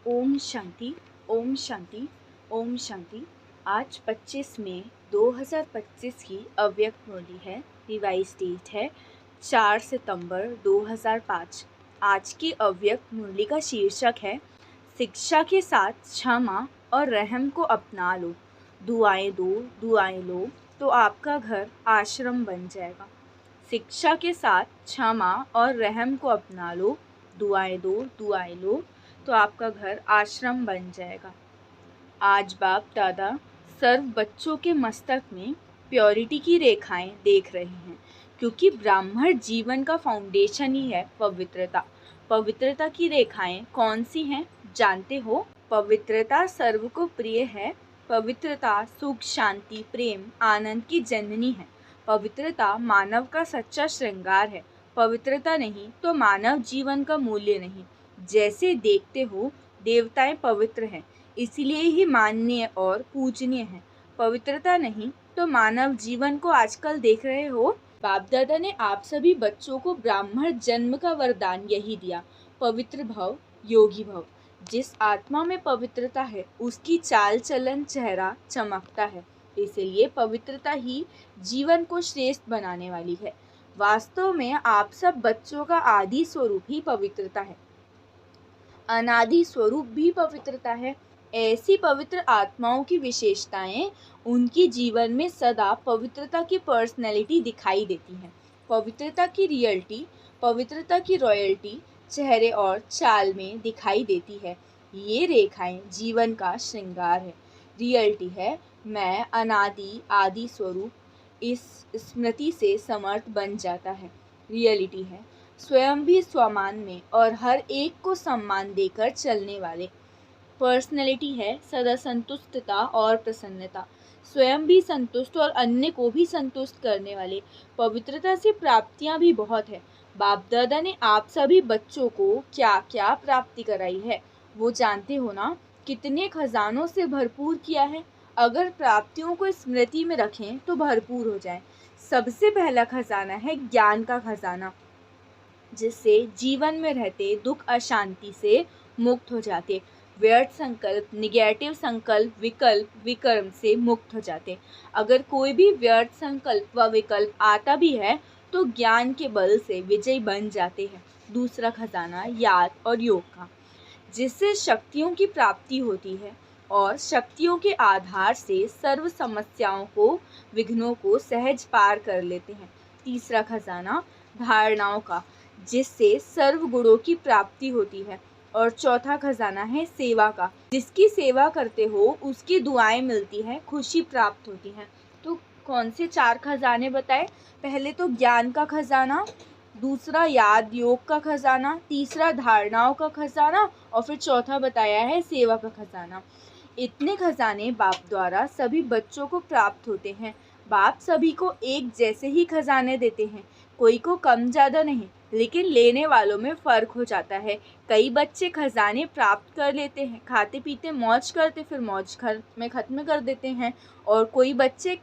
ओम शांति, ओम शांति, ओम शांति। आज 25 मई 2025 की अव्यक्त मुरली है। रिवाइज डेट है 4 सितंबर 2005। आज की अव्यक्त मुरली का शीर्षक है शिक्षा के साथ क्षमा और रहम को अपना लो, दुआएं दो, दुआएं लो तो आपका घर आश्रम बन जाएगा। शिक्षा के साथ क्षमा और रहम को अपना लो, दुआएं दो, दुआएं लो तो आपका घर आश्रम बन जाएगा। आज बाप दादा सर्व बच्चों के मस्तक में प्योरिटी की रेखाएं देख रहे हैं, क्योंकि ब्राह्मण जीवन का फाउंडेशन ही है पवित्रता। पवित्रता की रेखाएं कौन सी हैं जानते हो? पवित्रता सर्व को प्रिय है। पवित्रता सुख, शांति, प्रेम, आनंद की जननी है। पवित्रता मानव का सच्चा श्रृंगार है। पवित्रता नहीं तो मानव जीवन का मूल्य नहीं। जैसे देखते हो देवताएं पवित्र हैं, इसलिए ही माननीय और पूजनीय हैं। पवित्रता नहीं तो मानव जीवन को आजकल देख रहे हो। बाप दादा ने आप सभी बच्चों को ब्राह्मण जन्म का वरदान यही दिया, पवित्र भव, योगी भव। जिस आत्मा में पवित्रता है उसकी चाल चलन चेहरा चमकता है। इसलिए पवित्रता ही जीवन को श्रेष्ठ बनाने वाली है। वास्तव में आप सब बच्चों का आदि स्वरूप ही पवित्रता है, अनादि स्वरूप भी पवित्रता है। ऐसी पवित्र आत्माओं की विशेषताएं उनकी जीवन में सदा पवित्रता की पर्सनैलिटी दिखाई देती हैं। पवित्रता की रियलिटी, पवित्रता की रॉयल्टी चेहरे और चाल में दिखाई देती है। ये रेखाएं जीवन का श्रृंगार है। रियलिटी है मैं अनादि आदि स्वरूप, इस स्मृति से समर्थ बन जाता है। रियलिटी है स्वयं भी स्वमान में और हर एक को सम्मान देकर चलने वाले। पर्सनैलिटी है सदा संतुष्टता और प्रसन्नता, स्वयं भी संतुष्ट और अन्य को भी संतुष्ट करने वाले। पवित्रता से प्राप्तियां भी बहुत है। बाप दादा ने आप सभी बच्चों को क्या क्या प्राप्ति कराई है वो जानते हो ना? कितने खजानों से भरपूर किया है। अगर प्राप्तियों को स्मृति में रखें तो भरपूर हो जाए। सबसे पहला खजाना है ज्ञान का खजाना, जिससे जीवन में रहते दुख अशांति से मुक्त हो जाते। व्यर्थ संकल्प, निगेटिव संकल्प, विकल्प, विकर्म से मुक्त हो जाते। अगर कोई भी व्यर्थ संकल्प व विकल्प आता भी है तो ज्ञान के बल से विजयी बन जाते हैं। दूसरा खजाना याद और योग का, जिससे शक्तियों की प्राप्ति होती है और शक्तियों के आधार से सर्व समस्याओं को, विघ्नों को सहज पार कर लेते हैं। तीसरा खजाना धारणाओं का, जिससे सर्व गुणों की प्राप्ति होती है। और चौथा खजाना है सेवा का, जिसकी सेवा करते हो उसकी दुआएं मिलती हैं, खुशी प्राप्त होती है। तो कौन से 4 खजाने बताए? पहले तो ज्ञान का खजाना, दूसरा याद योग का खजाना, तीसरा धारणाओं का खजाना और फिर चौथा बताया है सेवा का खजाना। इतने खजाने बाप द्वारा सभी बच्चों को प्राप्त होते हैं। बाप सभी को एक जैसे ही खजाने देते हैं, कोई को कम ज़्यादा नहीं, लेकिन लेने वालों में फ़र्क हो जाता है। कई बच्चे खजाने प्राप्त कर लेते हैं, खाते पीते मौज करते, फिर मौज घर में ख़त्म कर देते हैं। और कोई बच्चे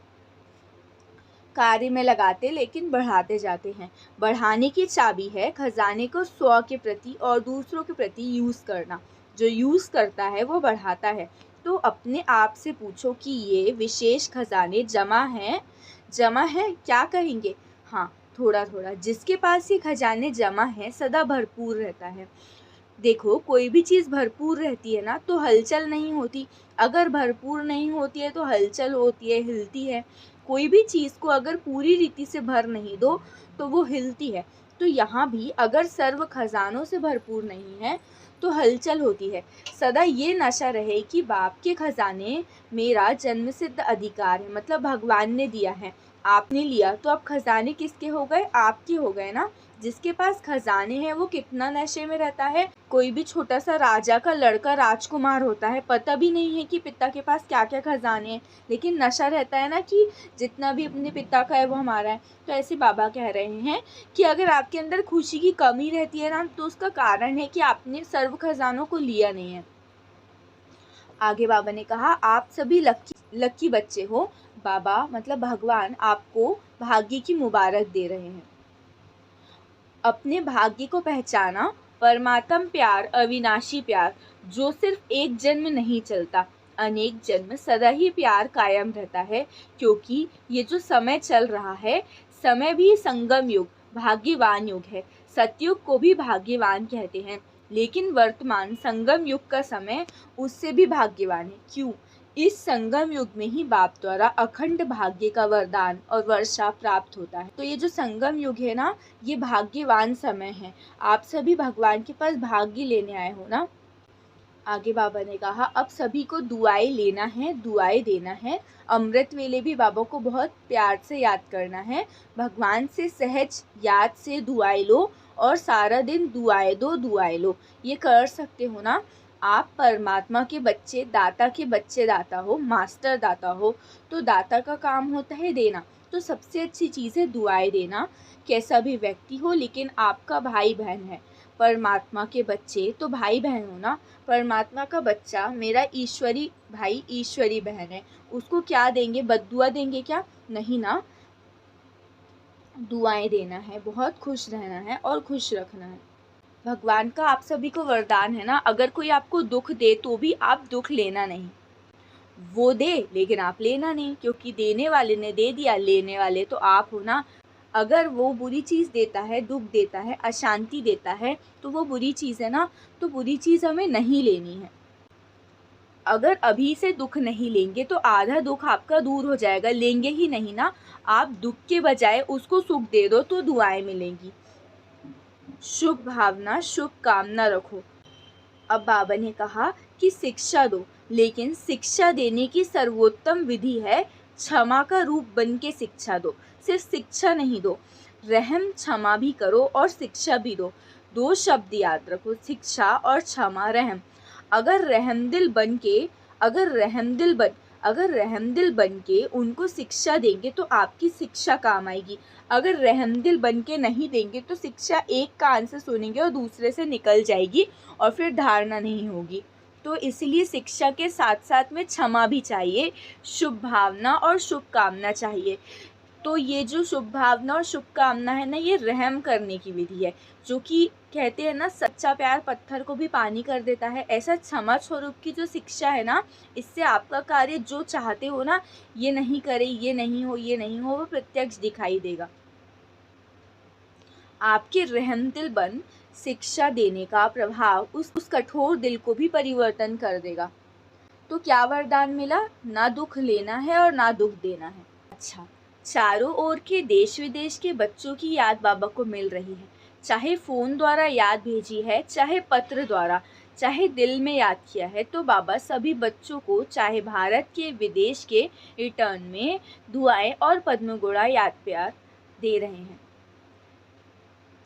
कार्य में लगाते लेकिन बढ़ाते जाते हैं। बढ़ाने की चाबी है खजाने को स्व के प्रति और दूसरों के प्रति यूज़ करना। जो यूज़ करता है वो बढ़ाता है। तो अपने आप से पूछो कि ये विशेष खजाने जमा हैं क्या कहेंगे? हाँ, थोड़ा थोड़ा। जिसके पास ये खजाने जमा हैं सदा भरपूर रहता है। देखो कोई भी चीज़ भरपूर रहती है ना तो हलचल नहीं होती, अगर भरपूर नहीं होती है तो हलचल होती है, हिलती है। कोई भी चीज़ को अगर पूरी रीति से भर नहीं दो तो वो हिलती है। तो यहाँ भी अगर सर्व खजानों से भरपूर नहीं है तो हलचल होती है। सदा ये नशा रहे कि बाप के खजाने मेरा जन्मसिद्ध अधिकार है, मतलब भगवान ने दिया है, आपने लिया, तो अब खजाने किसके हो गए? आपके हो गए ना। जिसके पास खजाने हैं वो कितना नशे में रहता है। कोई भी छोटा सा राजा का लड़का राजकुमार होता है, पता भी नहीं है कि पिता के पास क्या क्या खजाने हैं, लेकिन नशा रहता है ना कि जितना भी अपने पिता का है वो हमारा है। तो ऐसे बाबा कह रहे हैं कि अगर आपके अंदर खुशी की कमी रहती है ना तो उसका कारण है कि आपने सर्व खजानों को लिया नहीं है। आगे बाबा ने कहा आप सभी लक्की बच्चे हो। बाबा मतलब भगवान आपको भाग्य की मुबारक दे रहे हैं। अपने भाग्य को पहचाना, परमात्म प्यार, अविनाशी प्यार। जो सिर्फ एक जन्म नहीं चलता, अनेक जन्म सदा ही प्यार कायम रहता है, क्योंकि ये जो समय चल रहा है, समय भी संगम युग, भाग्यवान युग है। सतयुग को भी भाग्यवान कहते हैं, लेकिन वर्तमान संगम युग का समय उससे भी भाग्यवान है। क्यों? इस संगम युग में ही बाप द्वारा अखंड भाग्य का वरदान और वर्षा प्राप्त होता है। तो ये जो संगम युग है ना, ये भाग्यवान समय है। आप सभी भगवान के पास भाग्य लेने आए हो ना। आगे बाबा ने कहा, अब सभी को दुआएं लेना है, दुआएं देना है। अमृत वेले भी बाबा को बहुत प्यार से याद करना है। भगवान से सहज याद से दुआएं लो और सारा दिन दुआएं दो, दुआएं लो। ये कर सकते हो ना। आप परमात्मा के बच्चे, दाता के बच्चे दाता हो, मास्टर दाता हो, तो दाता का काम होता है देना। तो सबसे अच्छी चीज़ है दुआएं देना। कैसा भी व्यक्ति हो, लेकिन आपका भाई बहन है। परमात्मा के बच्चे तो भाई बहन हो ना। परमात्मा का बच्चा मेरा ईश्वरी भाई, ईश्वरी बहन है। उसको क्या देंगे? बद्दुआ देंगे क्या? नहीं ना। दुआएं देना है, बहुत खुश रहना है और खुश रखना है। भगवान का आप सभी को वरदान है ना, अगर कोई आपको दुख दे तो भी आप दुख लेना नहीं। वो दे लेकिन आप लेना नहीं, क्योंकि देने वाले ने दे दिया, लेने वाले तो आप हो ना। अगर वो बुरी चीज़ देता है, दुख देता है, अशांति देता है, तो वो बुरी चीज़ है ना। तो बुरी चीज़ हमें नहीं लेनी है। अगर अभी से दुख नहीं लेंगे तो आधा दुख आपका दूर हो जाएगा। लेंगे ही नहीं ना। आप दुख के बजाय उसको सुख दे दो तो दुआएं मिलेंगी। शुभ भावना, शुभ कामना रखो। अब बाबा ने कहा कि शिक्षा दो, लेकिन शिक्षा देने की सर्वोत्तम विधि है क्षमा का रूप बन के शिक्षा दो। सिर्फ शिक्षा नहीं दो, रहम क्षमा भी करो और शिक्षा भी दो। दो शब्द याद रखो, शिक्षा और क्षमा, रहम। अगर रहमदिल बन के अगर रहमदिल बन के उनको शिक्षा देंगे तो आपकी शिक्षा काम आएगी। अगर रहमदिल बन के नहीं देंगे तो शिक्षा एक कान से सुनेंगे और दूसरे से निकल जाएगी और फिर धारणा नहीं होगी। तो इसलिए शिक्षा के साथ साथ में क्षमा भी चाहिए, शुभ भावना और शुभ कामना चाहिए। तो ये जो शुभ भावना और शुभ कामना है ना, ये रहम करने की विधि है। जो कि कहते हैं ना, सच्चा प्यार पत्थर को भी पानी कर देता है। ऐसा क्षमा स्वरूप की जो शिक्षा है ना, इससे आपका कार्य जो चाहते हो ना, ये नहीं करे, ये नहीं हो, ये नहीं हो, वो प्रत्यक्ष दिखाई देगा। आपके रहमदिल बन शिक्षा देने का प्रभाव उस कठोर दिल को भी परिवर्तन कर देगा। तो क्या वरदान मिला? ना दुख लेना है और ना दुख देना है। अच्छा, चारों ओर के देश विदेश के बच्चों की याद बाबा को मिल रही है। चाहे फ़ोन द्वारा याद भेजी है, चाहे पत्र द्वारा, चाहे दिल में याद किया है, तो बाबा सभी बच्चों को, चाहे भारत के विदेश के, रिटर्न में दुआएं और पद्मगुणा याद प्यार दे रहे हैं।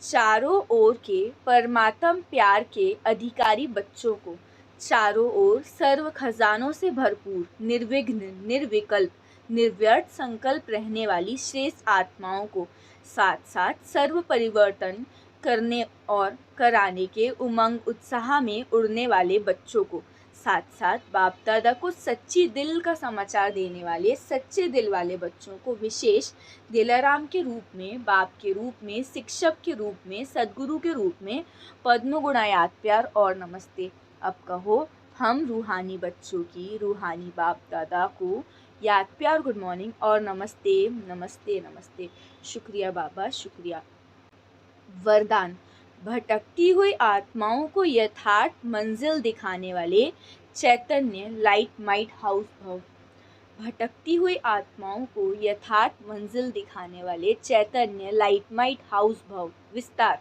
चारों ओर के परमात्म प्यार के अधिकारी बच्चों को, चारों ओर सर्व खजानों से भरपूर, निर्विघ्न, निर्विकल्प, निर्व्यर्थ संकल्प रहने वाली श्रेष्ठ आत्माओं को, साथ साथ सर्व परिवर्तन करने और कराने के उमंग उत्साह में उड़ने वाले बच्चों को, साथ साथ बाप दादा को सच्ची दिल का समाचार देने वाले सच्चे दिल वाले बच्चों को विशेष दिलाराम के रूप में, बाप के रूप में, शिक्षक के रूप में, सद्गुरु के रूप में पद्म गुणा याद प्यार और नमस्ते। अब कहो, हम रूहानी बच्चों की रूहानी बाप दादा को याद प्यार, गुड मॉर्निंग और नमस्ते नमस्ते नमस्ते। शुक्रिया बाबा, शुक्रिया। वरदान: भटकती हुई आत्माओं को यथार्थ मंजिल दिखाने वाले चैतन्य लाइट माइट हाउस भव। भटकती हुई आत्माओं को यथार्थ मंजिल दिखाने वाले चैतन्य लाइट माइट हाउस भव। विस्तार: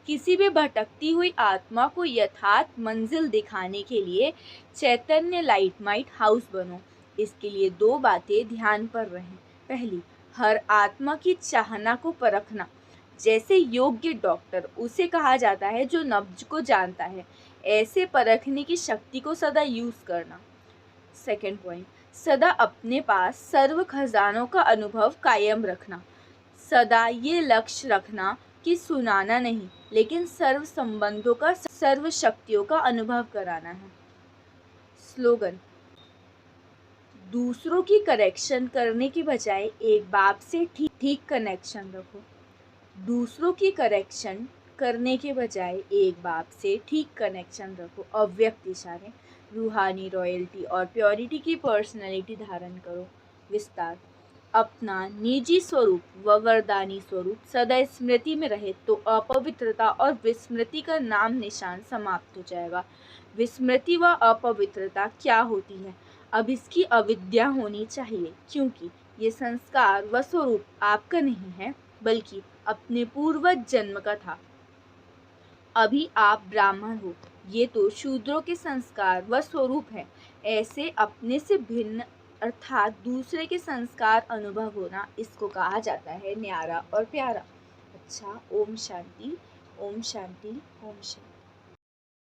किसी भी भटकती हुई आत्मा को यथार्थ मंजिल दिखाने के लिए चैतन्य लाइट माइट हाउस बनो। इसके लिए दो बातें ध्यान पर रहें। पहली, हर आत्मा की चाहना को परखना। जैसे योग्य डॉक्टर उसे कहा जाता है जो नब्ज को जानता है, ऐसे परखने की शक्ति को सदा यूज़ करना। सेकंड पॉइंट, सदा अपने पास सर्व खजानों का अनुभव कायम रखना। सदा ये लक्ष्य रखना कि सुनाना नहीं, लेकिन सर्व संबंधों का, सर्व शक्तियों का अनुभव कराना है। स्लोगन: दूसरों की करेक्शन करने की बजाय एक बाप से ठीक कनेक्शन रखो। दूसरों की करेक्शन करने के बजाय एक बाप से ठीक कनेक्शन रखो। अव्यक्त इशारे, रूहानी रॉयल्टी और प्योरिटी की पर्सनैलिटी धारण करो। विस्तार, अपना निजी स्वरूप व वरदानी स्वरूप सदा स्मृति में रहे तो अपवित्रता और विस्मृति का नाम निशान समाप्त हो जाएगा। विस्मृति व अपवित्रता क्या होती है? अब इसकी अविद्या होनी चाहिए, क्योंकि ये संस्कार व स्वरूप आपका नहीं है बल्कि अपने पूर्वज जन्म का था। अभी आप ब्राह्मण हो, ये तो शूद्रों के संस्कार व स्वरूप है। ऐसे अपने से भिन्न अर्थात दूसरे के संस्कार अनुभव होना, इसको कहा जाता है न्यारा और प्यारा। अच्छा, ओम शांति, ओम शांति, ओम शांति।